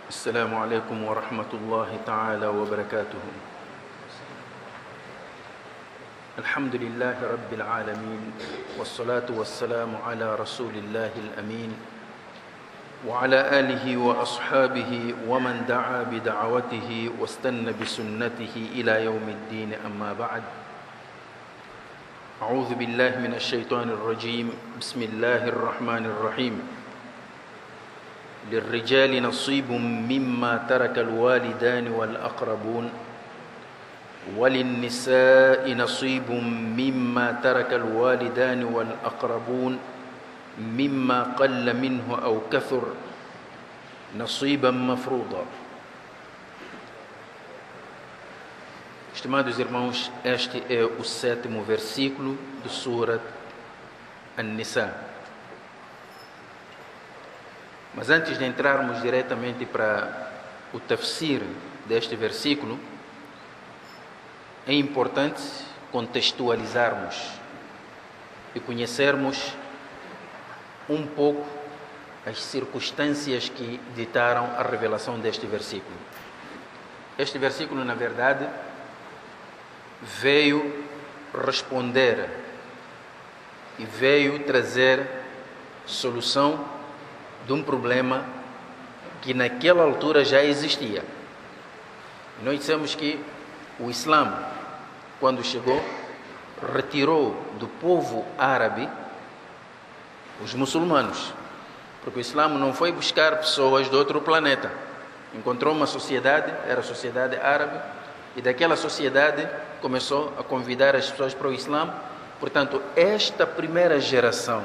السلام عليكم ورحمة الله تعالى وبركاته. الحمد لله رب العالمين، والصلاة والسلام على رسول الله الأمين وعلى آله وأصحابه ومن دعا بدعوته واستنى بسنته إلى يوم الدين. أما بعد، أعوذ بالله من الشيطان الرجيم. بسم الله الرحمن الرحيم. للرجال نصيب مما ترك الوالدان والأقربون وللنساء نصيب مما ترك الوالدان والأقربون مما قل منه أو كثر نصيبا مفروضا. Estimados irmãos, este é o 7º versículo do Surat An-Nisa. Mas antes de entrarmos diretamente para o tafsir deste versículo, é importante contextualizarmos e conhecermos um pouco as circunstâncias que ditaram a revelação deste versículo. Este versículo, na verdade, veio responder e veio trazer solução de um problema que naquela altura já existia. Nós dissemos que o Islã, quando chegou, retirou do povo árabe os muçulmanos, porque o Islã não foi buscar pessoas de outro planeta. Encontrou uma sociedade, era a sociedade árabe, e daquela sociedade começou a convidar as pessoas para o Islã. Portanto, esta primeira geração,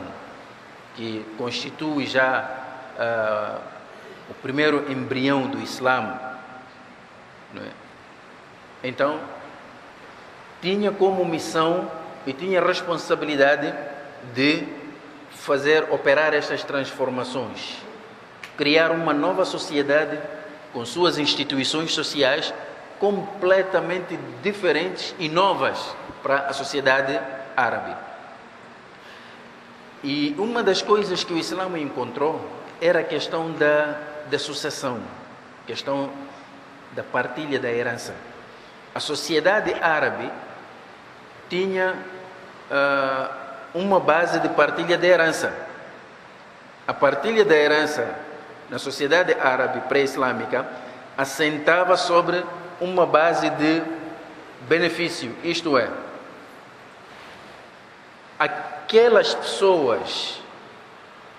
que constitui já o primeiro embrião do Islã, não é? Então, tinha como missão e tinha responsabilidade de operar estas transformações, criar uma nova sociedade com suas instituições sociais completamente diferentes e novas para a sociedade árabe. E uma das coisas que o Islã encontrou era a questão da sucessão, questão da partilha da herança. A sociedade árabe tinha uma base de partilha da herança. A partilha da herança na sociedade árabe pré-islâmica assentava sobre uma base de benefício, isto é, aquelas pessoas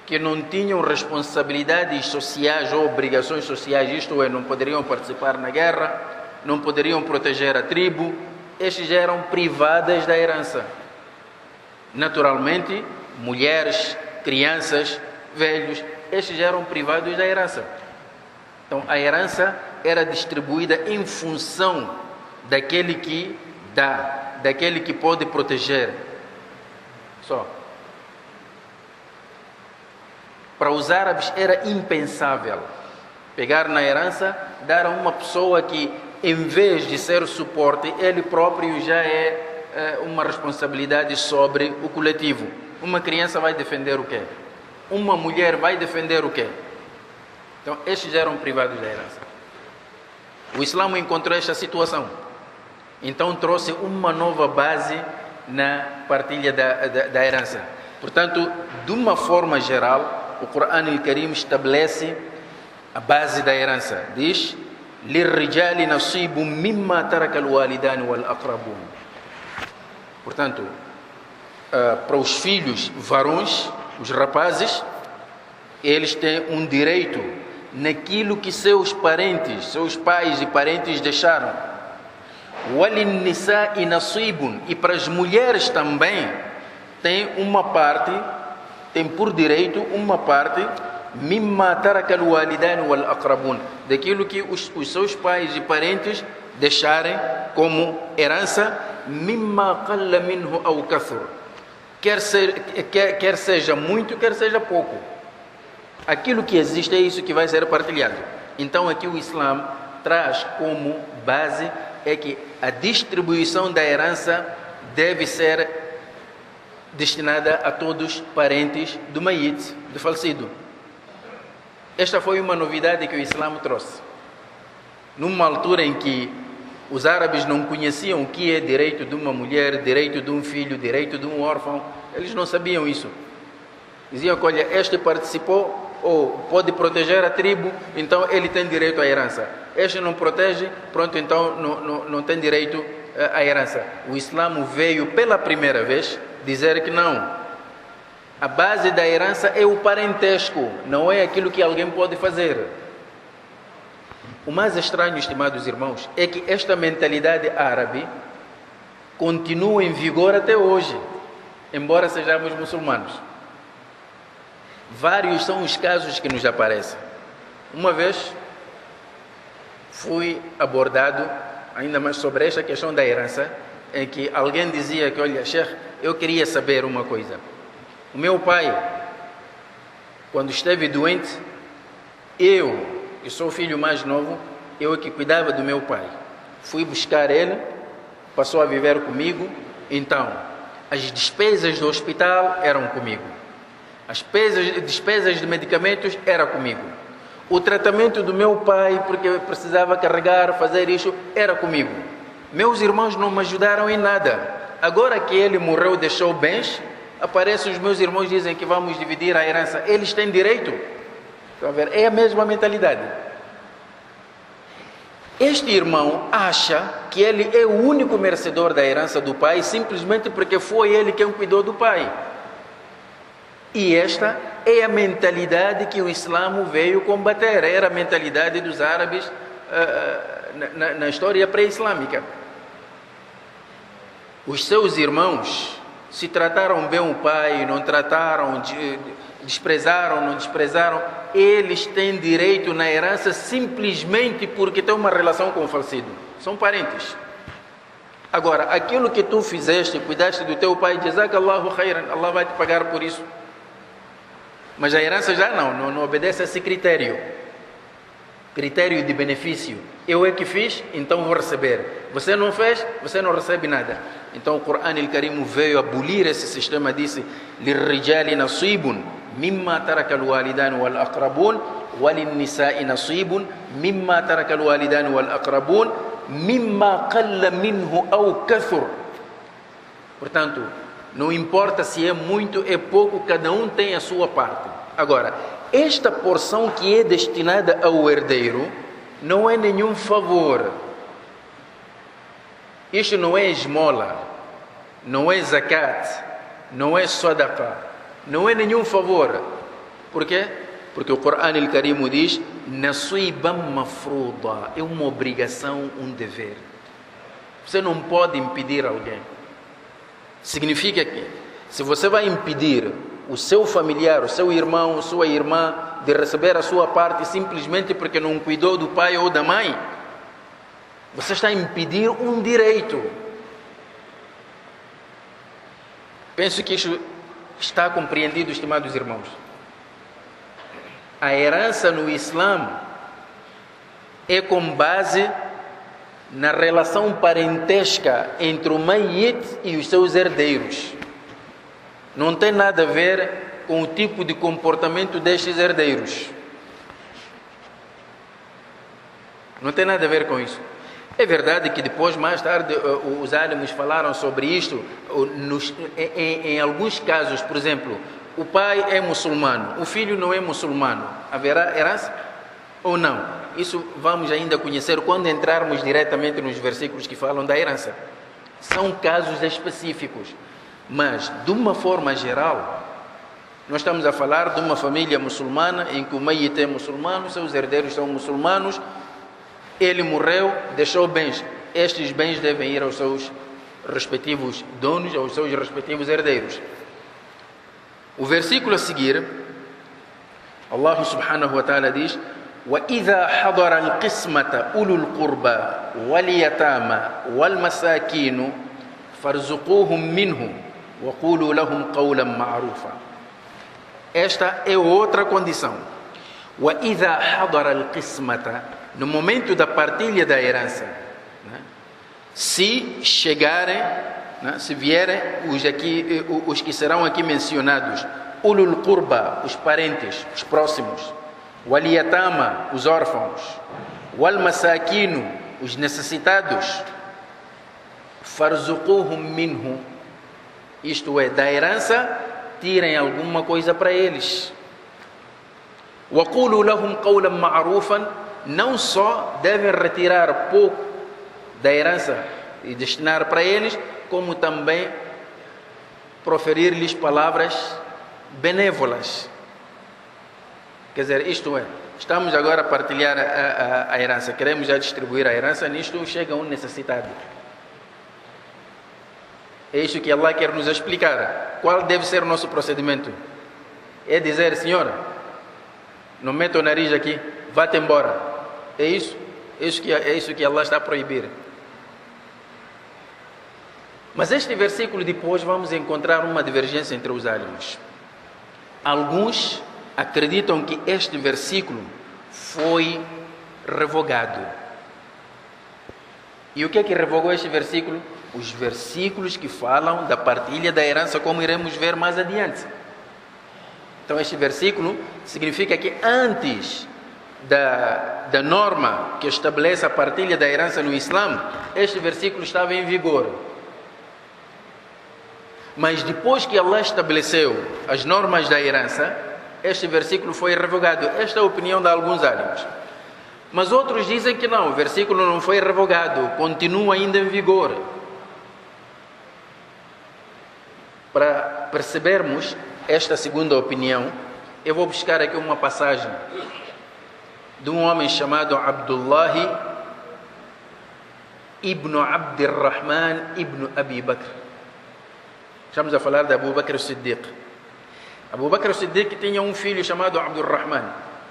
que não tinham responsabilidades sociais ou obrigações sociais, isto é, não poderiam participar na guerra, não poderiam proteger a tribo, estes já eram privadas da herança. Naturalmente, mulheres, crianças, velhos, estes já eram privados da herança. Então, a herança era distribuída em função daquele que dá, daquele que pode proteger. Só. Para os árabes era impensável pegar na herança, dar a uma pessoa que, em vez de ser suporte, ele próprio já é uma responsabilidade sobre o coletivo. Uma criança vai defender o quê? Uma mulher vai defender o quê? Então, estes eram privados da herança. O Islã encontrou esta situação. Então, trouxe uma nova base na partilha da herança. Portanto, de uma forma geral, o Corão Al-Karim estabelece a base da herança. Diz: لِلرِّجَالِ نَصِيبٌ مِّمَّا تَرَكَ الْوَالِدَانِ وَالْأَقْرَبُونَ. Portanto, para os filhos varões, os rapazes, eles têm um direito naquilo que seus parentes, seus pais e parentes deixaram. وَلِلنِّسَاءِ نَصِيبٌ. E para as mulheres também tem uma parte, tem por direito uma parte, مِمَّا تَرَكَ الْوَالِدَانِ وَالْأَقْرَبُونَ, daquilo que os seus pais e parentes deixarem como herança, مِمَّا قَلَّ مِنْهُ أَوْ كَثُرَ, quer seja muito, quer seja pouco. Aquilo que existe é isso que vai ser partilhado. Então aqui o Islã traz como base é que a distribuição da herança deve ser destinada a todos os parentes do mayit, do falecido. Esta foi uma novidade que o Islã trouxe. Numa altura em que os árabes não conheciam o que é direito de uma mulher, direito de um filho, direito de um órfão, eles não sabiam isso. Diziam que, olha, este participou ou pode proteger a tribo, então ele tem direito à herança. Este não protege, pronto, então não tem direito à herança. O Islã veio pela primeira vez dizer que não. A base da herança é o parentesco, não é aquilo que alguém pode fazer. O mais estranho, estimados irmãos, é que esta mentalidade árabe continua em vigor até hoje, embora sejamos muçulmanos. Vários são os casos que nos aparecem. Uma vez fui abordado ainda mais sobre esta questão da herança, em que alguém dizia que, olha, Sheikh, eu queria saber uma coisa. O meu pai, quando esteve doente, eu, que sou o filho mais novo, eu é que cuidava do meu pai. Fui buscar ele, passou a viver comigo, então as despesas do hospital eram comigo. As despesas de medicamentos era comigo. O tratamento do meu pai, porque eu precisava carregar, fazer isso, era comigo. Meus irmãos não me ajudaram em nada. Agora que ele morreu, deixou bens, aparecem os meus irmãos, dizem que vamos dividir a herança. Eles têm direito. Estão a ver? É a mesma mentalidade. Este irmão acha que ele é o único merecedor da herança do pai, simplesmente porque foi ele quem cuidou do pai. E esta é a mentalidade que o Islã veio combater. Era a mentalidade dos árabes na história pré-islâmica. Os seus irmãos, se trataram bem o pai, não trataram, desprezaram, não desprezaram, eles têm direito na herança simplesmente porque têm uma relação com o falecido. São parentes. Agora, aquilo que tu fizeste, cuidaste do teu pai, jazakallahu khairan, Allah vai te pagar por isso. Mas a herança já não obedece a esse critério. Critério de benefício. Eu é que fiz, então vou receber. Você não fez, você não recebe nada. Então o Corão Al-Karim veio abolir esse sistema, disse: "Lirrijali nasibun mimma taraka al-walidan wal-aqrabun, walin-nisa'i nasibun mimma taraka al-walidan wal-aqrabun, mimma qalla minhu aw kathur." Portanto, não importa se é muito, é pouco, cada um tem a sua parte. Agora, esta porção que é destinada ao herdeiro não é nenhum favor. Isto não é esmola, não é zakat, não é sadaqa, não é nenhum favor. Por quê? Porque o Corão Al-Karim diz: "Nasiban mafruda", é uma obrigação, um dever. Você não pode impedir alguém. Significa que, se você vai impedir o seu familiar, o seu irmão, a sua irmã de receber a sua parte simplesmente porque não cuidou do pai ou da mãe, você está a impedir um direito. Penso que isso está compreendido, estimados irmãos. A herança no Islã é com base na relação parentesca entre o mayyit e os seus herdeiros. Não tem nada a ver com o tipo de comportamento destes herdeiros. Não tem nada a ver com isso. É verdade que depois, mais tarde, os álamos falaram sobre isto. Em alguns casos, por exemplo, o pai é muçulmano, o filho não é muçulmano. Haverá herança ou não? Isso vamos ainda conhecer quando entrarmos diretamente nos versículos que falam da herança. São casos específicos. Mas, de uma forma geral, nós estamos a falar de uma família muçulmana em que o mayyit é muçulmano, seus herdeiros são muçulmanos, ele morreu, deixou bens. Estes bens devem ir aos seus respectivos donos, aos seus respectivos herdeiros. O versículo a seguir, Allah subhanahu wa ta'ala diz: وَإِذَا حَضَرَ الْقِسْمَةَ أُولُو الْقُرْبَى وَالْيَتَامَى وَالْمَسَاكِينُ فَارْزُقُوهُمْ مِنْهُ وَقُولُوا لَهُمْ قَوْلًا مَعْرُوفًا. Esta é outra condição. وَإِذَا حَضَرَ الْقِسْمَةَ, no momento da partilha da herança, né? Se chegarem, né? Se vierem os que serão aqui mencionados, ulul qurba, os parentes, os próximos, wal yatama, os órfãos, wal masakinu, os necessitados, farzuquhum minhu, isto é, da herança, tirem alguma coisa para eles. Wa qulu lahum qawlan ma'rufan, não só devem retirar pouco da herança e destinar para eles, como também proferir-lhes palavras benévolas. Quer dizer, isto é, estamos agora a partilhar a herança, queremos já distribuir a herança, nisto chega um necessitado. É isso que Allah quer nos explicar. Qual deve ser o nosso procedimento? É dizer, senhora, não meta o nariz aqui, vá-te embora. É isso? É isso que Allah está a proibir. Mas este versículo depois vamos encontrar uma divergência entre os alimos. Alguns acreditam que este versículo foi revogado. E o que é que revogou este versículo? Os versículos que falam da partilha da herança, como iremos ver mais adiante. Então este versículo significa que antes da norma que estabelece a partilha da herança no Islã, este versículo estava em vigor. Mas depois que Allah estabeleceu as normas da herança, este versículo foi revogado. Esta é a opinião de alguns álimos. Mas outros dizem que não, o versículo não foi revogado, continua ainda em vigor. Para percebermos esta segunda opinião, eu vou buscar aqui uma passagem de um homem chamado Abdullah ibn Abdirrahman ibn Abi Bakr. Estamos a falar de Abu Bakr al-Siddiq. Abu Bakr al-Siddiq tinha um filho chamado Abdurrahman.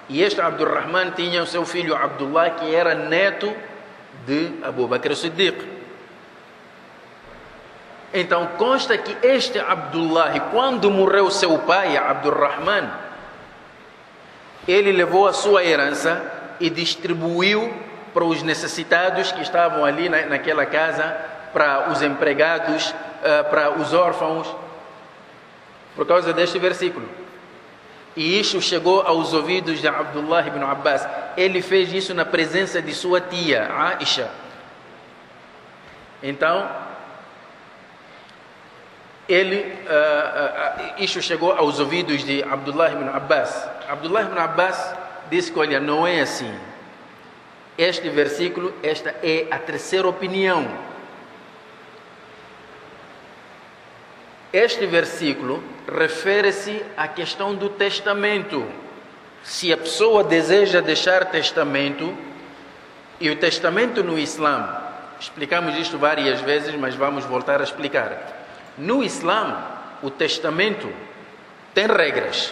E este Abdurrahman tinha o seu filho Abdullah, que era neto de Abu Bakr al-Siddiq. Então consta que este Abdullah, quando morreu seu pai, Abdurrahman, ele levou a sua herança e distribuiu para os necessitados que estavam ali naquela casa, para os empregados, para os órfãos, por causa deste versículo. E isso chegou aos ouvidos de Abdullah ibn Abbas. Ele fez isso na presença de sua tia, Aisha. Então, isso chegou aos ouvidos de Abdullah ibn Abbas. Abdullah ibn Abbas disse que, olha, não é assim. Este versículo, esta é a terceira opinião. Este versículo refere-se à questão do testamento. Se a pessoa deseja deixar testamento, e o testamento no Islã, explicamos isto várias vezes, mas vamos voltar a explicar. No Islã, o testamento tem regras.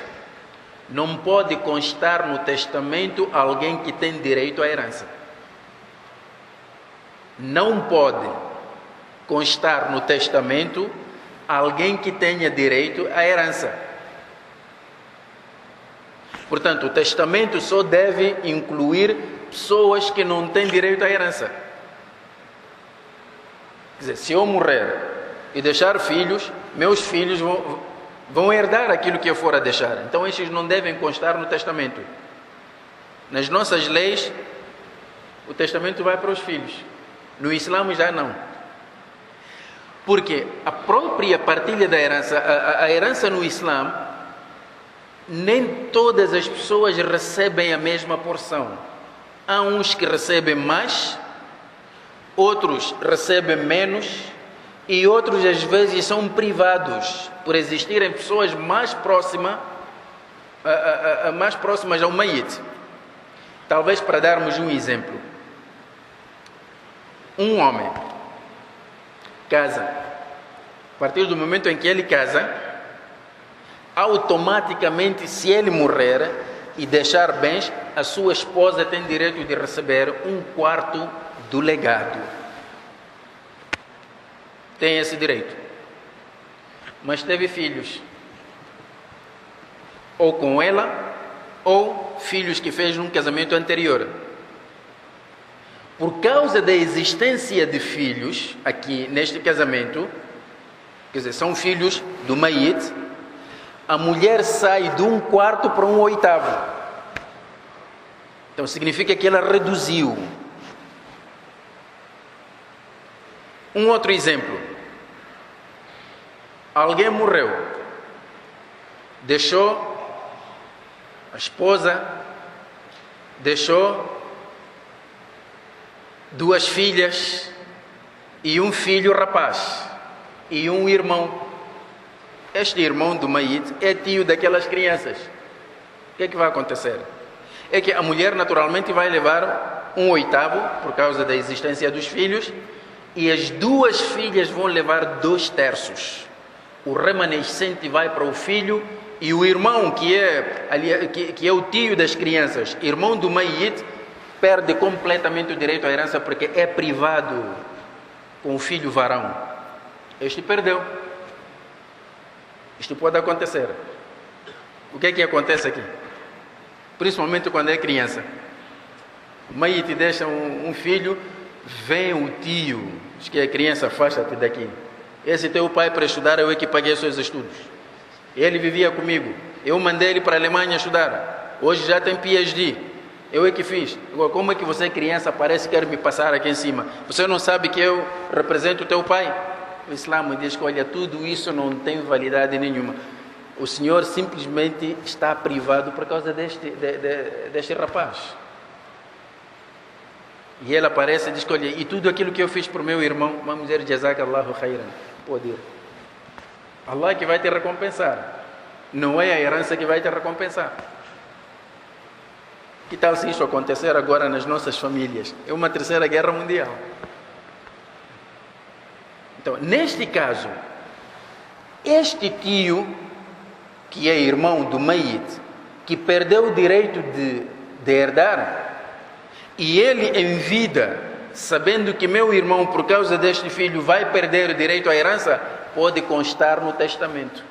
Não pode constar no testamento alguém que tem direito à herança. Não pode constar no testamento alguém que tenha direito à herança. Portanto, o testamento só deve incluir pessoas que não têm direito à herança. Quer dizer, se eu morrer e deixar filhos, meus filhos vão herdar aquilo que eu for a deixar. Então, estes não devem constar no testamento. Nas nossas leis, o testamento vai para os filhos. No Islã já não. Porque a própria partilha da herança, a herança no Islã, nem todas as pessoas recebem a mesma porção. Há uns que recebem mais, outros recebem menos, e outros às vezes são privados, por existirem pessoas mais próximas ao Mayit. Talvez para darmos um exemplo. Um homem casa. A partir do momento em que ele casa, automaticamente, se ele morrer e deixar bens, a sua esposa tem direito de receber 1/4 do legado. Tem esse direito. Mas teve filhos, ou com ela, ou filhos que fez num casamento anterior. Por causa da existência de filhos aqui neste casamento, quer dizer, são filhos do Mayit, a mulher sai de 1/4 para 1/8. Então significa que ela reduziu. Um outro exemplo. Alguém morreu, deixou a esposa, deixou 2 filhas e um filho rapaz e um irmão. Este irmão do Mayit é tio daquelas crianças. O que é que vai acontecer? É que a mulher naturalmente vai levar 1/8 por causa da existência dos filhos, e as 2 filhas vão levar 2/3. O remanescente vai para o filho, e o irmão que é o tio das crianças, irmão do Mayit, perde completamente o direito à herança porque é privado com o filho varão. Este perdeu. Isto pode acontecer. O que é que acontece aqui? Principalmente quando é criança. O Mayit deixa um filho, vem o tio, diz que a criança, afasta-te daqui. Esse teu pai para estudar, eu é que paguei os seus estudos. Ele vivia comigo. Eu mandei ele para a Alemanha estudar. Hoje já tem PhD. Eu é que fiz. Agora, como é que você, criança, parece que quer me passar aqui em cima? Você não sabe que eu represento o teu pai? O Islã diz que, olha, tudo isso não tem validade nenhuma. O senhor simplesmente está privado por causa deste rapaz. E ele aparece e diz que, olha, e tudo aquilo que eu fiz para o meu irmão, vamos dizer, Jazakallahu khairan. Pode ir. Allah que vai te recompensar. Não é a herança que vai te recompensar. Que tal se isso acontecer agora nas nossas famílias? É uma 3ª guerra mundial. Então, neste caso, este tio, que é irmão do Mayit, que perdeu o direito de herdar, e ele em vida, sabendo que meu irmão, por causa deste filho, vai perder o direito à herança, pode constar no testamento.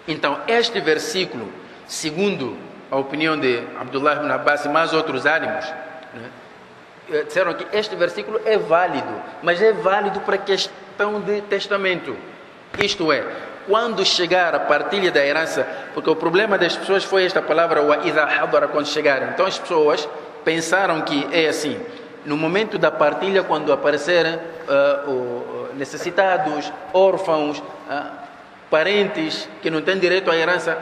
Então, este versículo, segundo a opinião de Abdullah ibn Abbas e mais outros ánimos, né, disseram que este versículo é válido, mas é válido para a questão de testamento. Isto é, quando chegar a partilha da herança, porque o problema das pessoas foi esta palavra, wa idha hadara, quando chegarem. Então as pessoas pensaram que é assim, no momento da partilha, quando aparecerem necessitados, órfãos, parentes que não têm direito à herança,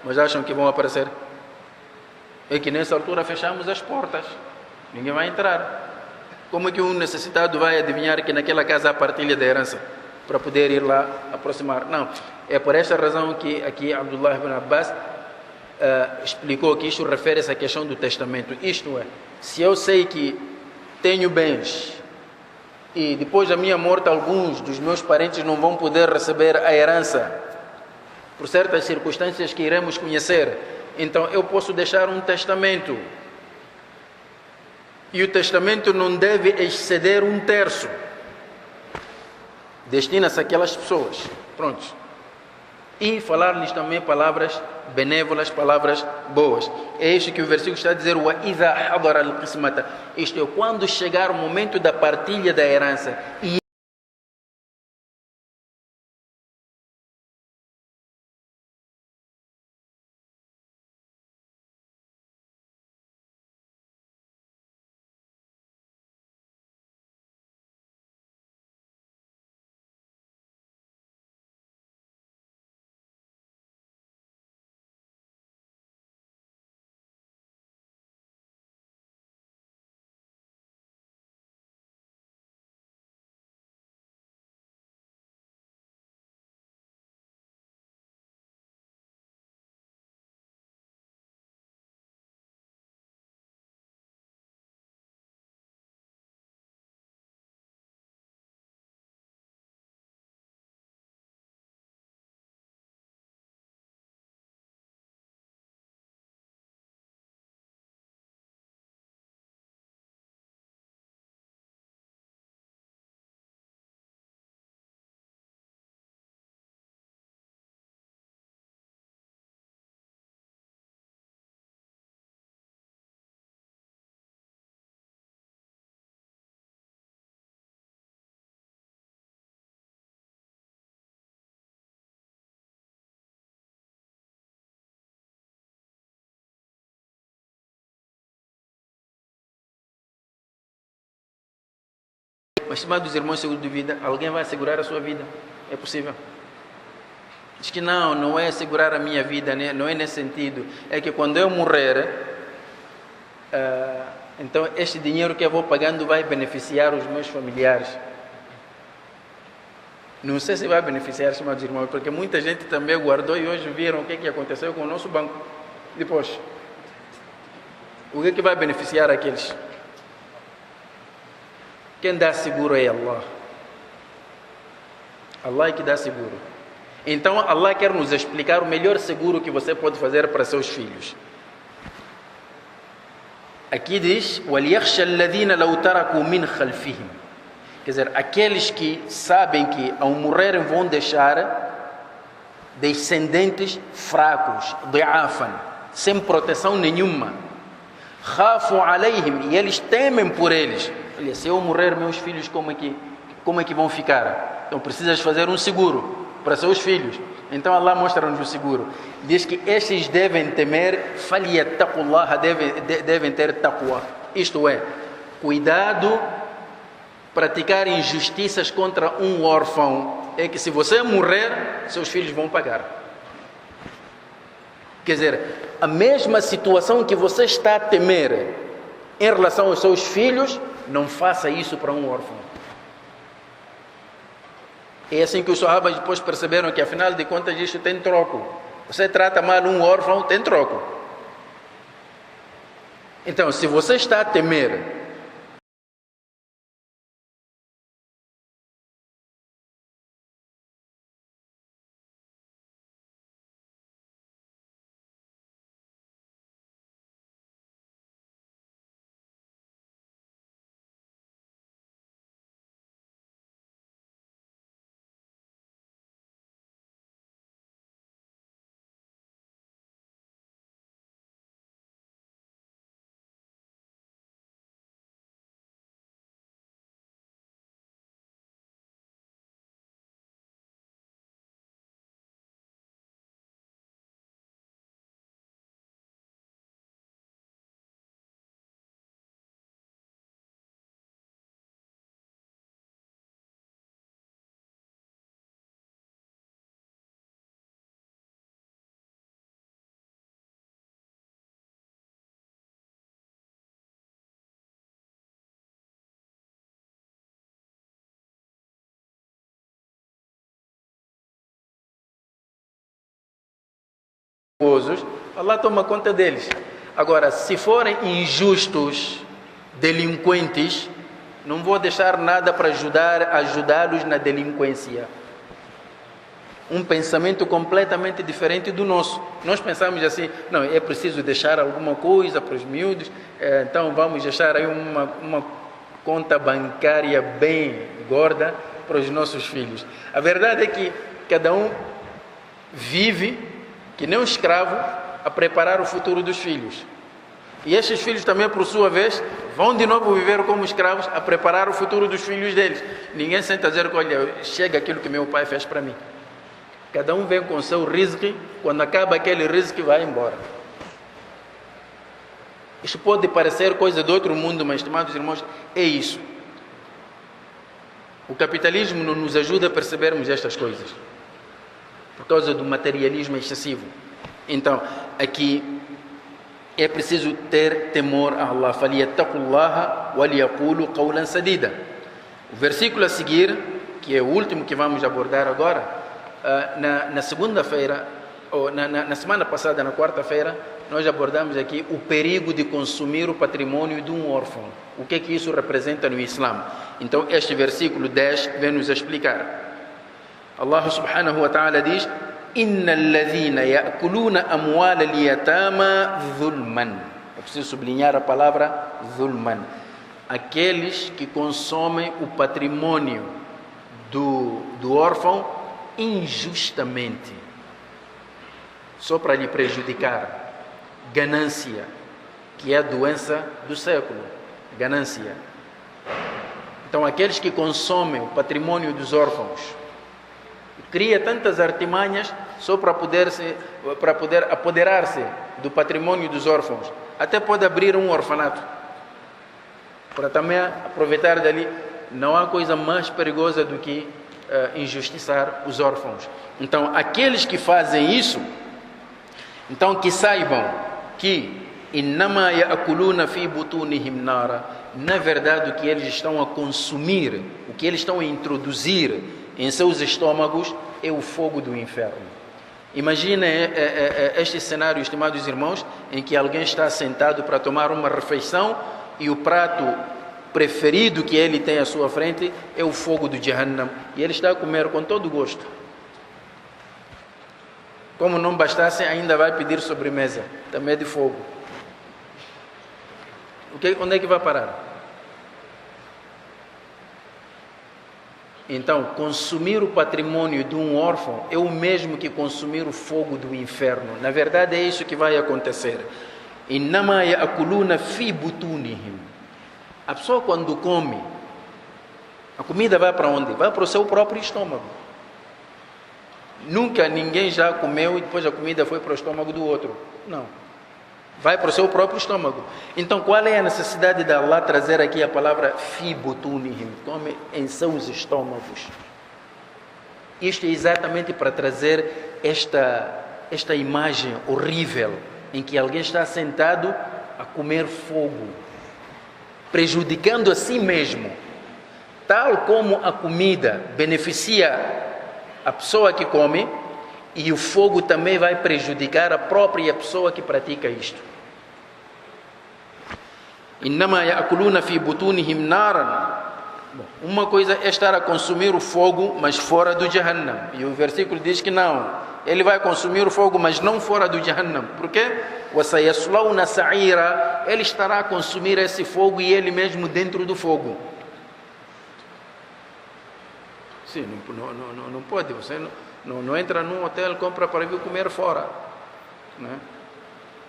mas acham que vão aparecer. É que nessa altura fechamos as portas, ninguém vai entrar. Como é que um necessitado vai adivinhar que naquela casa há partilha da herança para poder ir lá aproximar? Não, é por esta razão que aqui Abdullah ibn Abbas explicou que isto refere-se à questão do testamento. Isto é, se eu sei que tenho bens e depois da minha morte alguns dos meus parentes não vão poder receber a herança por certas circunstâncias que iremos conhecer, então eu posso deixar um testamento, e o testamento não deve exceder 1/3. Destina-se àquelas pessoas. Prontos. E falar-lhes também palavras benévolas, palavras boas. É isso que o versículo está a dizer, wa idha hadara al-qismata. Isto é, quando chegar o momento da partilha da herança e Mas, estimados irmãos, seguro de vida, alguém vai assegurar a sua vida? É possível? Diz que não é assegurar a minha vida, né? Não é nesse sentido. É que quando eu morrer, então este dinheiro que eu vou pagando vai beneficiar os meus familiares. Não sei se vai beneficiar, estimados irmãos, porque muita gente também guardou e hoje viram o que aconteceu com o nosso banco. Depois, o que vai beneficiar aqueles? Quem dá seguro é Allah. Allah é que dá seguro. Então Allah quer nos explicar o melhor seguro que você pode fazer para seus filhos. Aqui diz: وَلْيَخْشَ الَّذِينَ لَوْ تَرَكُوا مِنْ خَلْفِهِمْ. Quer dizer, aqueles que sabem que ao morrerem vão deixar descendentes fracos, ضعافا, sem proteção nenhuma. خَافُوا عَلَيْهِمْ, e eles temem por eles. Olha, se eu morrer, meus filhos como é que vão ficar? Então precisas fazer um seguro para seus filhos. Então Allah mostra-nos o seguro. Diz que estes devem temer, فَلْيَتَّقُوا اللَّهَ, devem ter taqwa. Isto é, cuidado, praticar injustiças contra um órfão. É que se você morrer, seus filhos vão pagar. Quer dizer, a mesma situação que você está a temer em relação aos seus filhos, não faça isso para um órfão. É assim que os sahabas depois perceberam que afinal de contas isso tem troco. Você trata mal um órfão, tem troco. Então, se você está a temer Allah toma conta deles. Agora, se forem injustos, delinquentes, não vou deixar nada para ajudá-los na delinquência. Um pensamento completamente diferente do nosso. Nós pensamos assim: não, é preciso deixar alguma coisa para os miúdos, então vamos deixar aí uma conta bancária bem gorda para os nossos filhos. A verdade é que cada um vive que nem um escravo a preparar o futuro dos filhos. E estes filhos também, por sua vez, vão de novo viver como escravos a preparar o futuro dos filhos deles. Ninguém senta a dizer: olha, chega aquilo que meu pai fez para mim. Cada um vem com o seu rizqui, quando acaba aquele rizqui vai embora. Isto pode parecer coisa de outro mundo, mas, estimados irmãos, é isso. O capitalismo não nos ajuda a percebermos estas coisas, por causa do materialismo excessivo. Então, aqui é preciso ter temor a Allah. فَلْيَتَّقُوا اللَّهَ وَلْيَقُولُوا قَوْلًا سَدِيدًا. O versículo a seguir, que é o último que vamos abordar agora, na segunda-feira, ou na semana passada, na quarta-feira, nós abordamos aqui o perigo de consumir o patrimônio de um órfão. O que isso representa no Islã? Então, este versículo 10 vem nos explicar. Allah subhanahu wa ta'ala diz: Inna alladhina ya'kuluna amwal al-yatama dhulman. Eu preciso sublinhar a palavra dhulman. Aqueles que consomem o patrimônio do órfão injustamente, só para lhe prejudicar. Ganância, que é a doença do século. Ganância. Então, aqueles que consomem o patrimônio dos órfãos, cria tantas artimanhas só para poder apoderar-se do patrimônio dos órfãos. Até pode abrir um orfanato para também aproveitar dali não há coisa mais perigosa do que injustiçar os órfãos. Então, aqueles que fazem isso, então que saibam que innama ya'kuluna fi butunihim nara, na verdade o que eles estão a consumir, o que eles estão a introduzir em seus estômagos é o fogo do inferno. Imagine este cenário, estimados irmãos, em que alguém está sentado para tomar uma refeição e o prato preferido que ele tem à sua frente é o fogo do Jahannam, e ele está a comer com todo gosto. Como não bastasse, ainda vai pedir sobremesa, também de fogo. Onde é que vai parar? Então, consumir o patrimônio de um órfão é o mesmo que consumir o fogo do inferno. Na verdade, é isso que vai acontecer. Innama ya'kuluna fi butunihim. A pessoa, quando come, a comida vai para onde? Vai para o seu próprio estômago. Nunca ninguém já comeu e depois a comida foi para o estômago do outro. Não. Vai para o seu próprio estômago. Então, qual é a necessidade de Allah trazer aqui a palavra fi butunihim? Come em seus estômagos. Isto é exatamente para trazer esta imagem horrível em que alguém está sentado a comer fogo, prejudicando a si mesmo. Tal como a comida beneficia a pessoa que come, e o fogo também vai prejudicar a própria pessoa que pratica isto. Innama ya'kuluna fi butunihim naran. Uma coisa é estar a consumir o fogo, mas fora do Jahannam. E o versículo diz que não. Ele vai consumir o fogo, mas não fora do Jahannam. Por quê? وَسَيَصْلَوْنَ سَعِيرًا. Ele estará a consumir esse fogo e ele mesmo dentro do fogo. Sim, não pode. Você não entra num hotel, compra para vir comer fora. Né?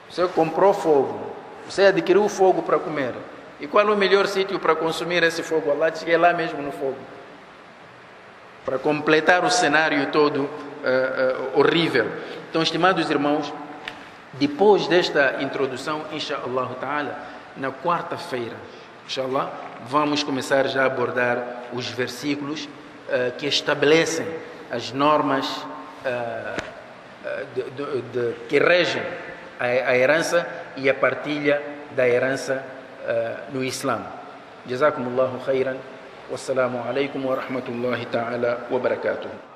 Você comprou fogo. Você adquiriu fogo para comer. E qual é o melhor sítio para consumir esse fogo? Allah diz que é lá mesmo no fogo. Para completar o cenário todo horrível. Então, estimados irmãos, depois desta introdução, inshallah ta'ala, na quarta-feira, inshallah, vamos começar já a abordar os versículos que estabelecem as normas que regem a herança e a partilha da herança no Islã. Jazakumullahu khairan. Wassalamu alaikum wa rahmatullahi ta'ala wa barakatuh.